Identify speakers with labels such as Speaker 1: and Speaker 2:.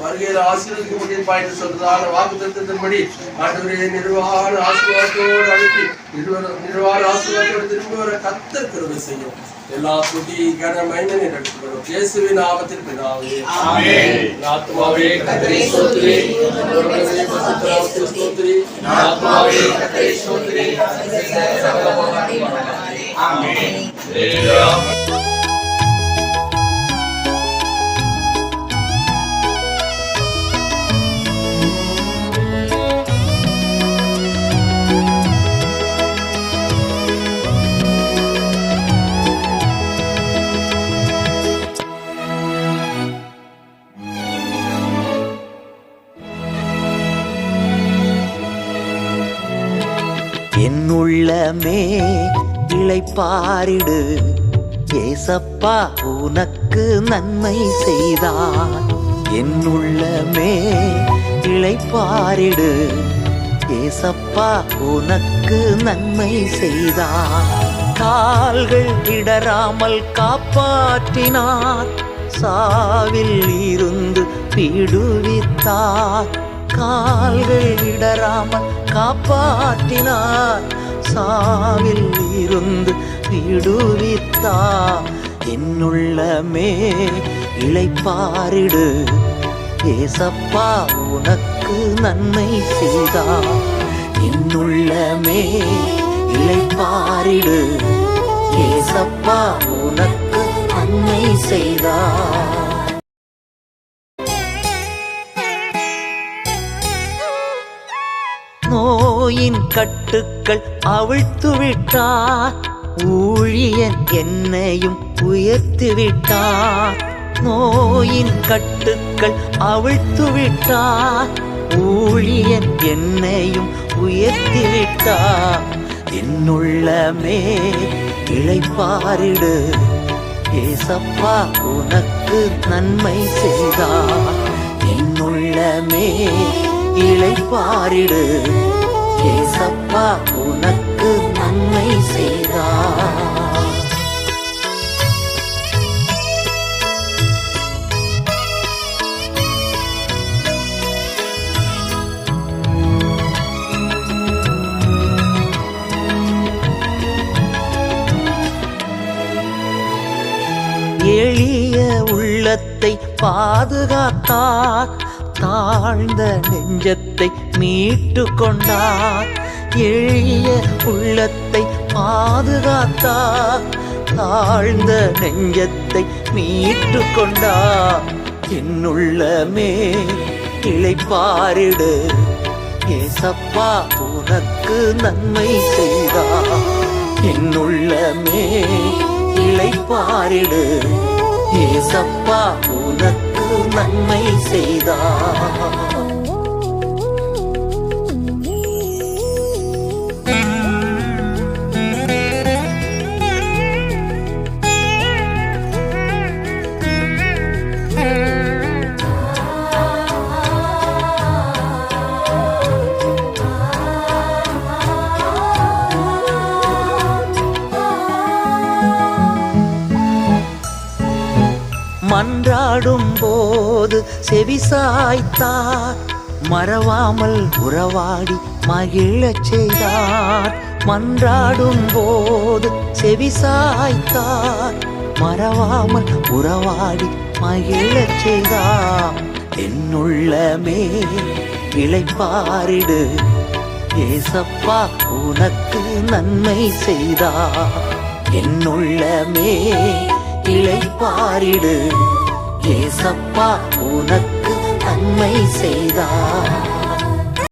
Speaker 1: வருகையில் ஆசீர்வதிக்கப்பட்டிருப்பாய் என்று சொல்றதால வாக்குத்தத்தத்தின்படி ஆண்டவரே நிர்வாண ஆசீர்வாதத்தோடு அனுப்பி நிர்வாண ஆசீர்வாதத்தோடு திரும்பி வர கர்த்தர் கிருபை செய்யும். எல்லா துதி கன மகிமை எடுத்துக்கொள்ளும் இயேசுவின் நாமத்தில் பிதாவே ஆமென். ஆத்மாவே கர்த்தரை ஸ்தோத்திரி, பரிசுத்த ஸ்தோத்திரி, ஆத்மாவே கர்த்தரை ஸ்தோத்திரி. ஆமென்.
Speaker 2: என் உள்ளமே இளைப்பாரிடு, ஏசப்பா உனக்கு நன்மை செய்தார். என் உள்ளமே இளைப்பாரிடு, ஏசப்பா உனக்கு நன்மை செய்தார். கால்கள் இடராமல் காப்பாற்றினார், சாவில் இருந்து விடுவித்தார். கால்கள் இடராமல் காப்பாற்றினார், சாவில் இருந்து விடுவித்தார். என்னுள்ளமே இளைப்பாரிடு, ஏசப்பா உனக்கு நன்மை செய்தார். என்னுள்ளமே இளைப்பாரிடு, ஏசப்பா உனக்கு நன்மை செய்தார். நோயின் கட்டுக்கள் அவிழ்த்து விட்டார், ஊழியன் என்னையும் உயர்த்தி விட்டார். நோயின் கட்டுக்கள் அவிழ்த்து விட்டார், ஊழியன் என்னையும் உயர்த்தி விட்டார். என்னுள்ளமே இளைப்பாரிடு, ஏசப்பா உனக்கு நன்மை செய்தார். என்னுள்ளமே இளைப்பாரிடு, ஏசப்பா உனக்கு நன்மை செய்தார். எளிய உள்ளத்தை பாதுகாத்தார், தாழ்ந்த நெஞ்சத்தை மீட்டு கொண்டார். எளிய உள்ளத்தை பாதுகாத்தார், தாழ்ந்த நெஞ்சத்தை மீட்டு கொண்டார். என்னுள்ளமே இளைப்பாரிடு, ஏசப்பா உனக்கு நன்மை செய்தார். என்னுள்ளமே இளைப்பாரிடு, ஏசப்பா உனக்கு நன்மை செய்தார். மன்றாடும் போது செவிசாய்த்தார், மறவாமல் உறவாடி மகிழச் செய்தார். மன்றாடும் போது செவிசாய்த்தார், மறவாமல் உறவாடி மகிழச் செய்தார். என்னுள்ளமே இளைப்பாரிடு, ஏசப்பா உனக்கு நன்மை செய்தார். என்னுள்ளமே இளைப்பாரிடு, ஏசப்பா உனக்கு நன்மை செய்தார்.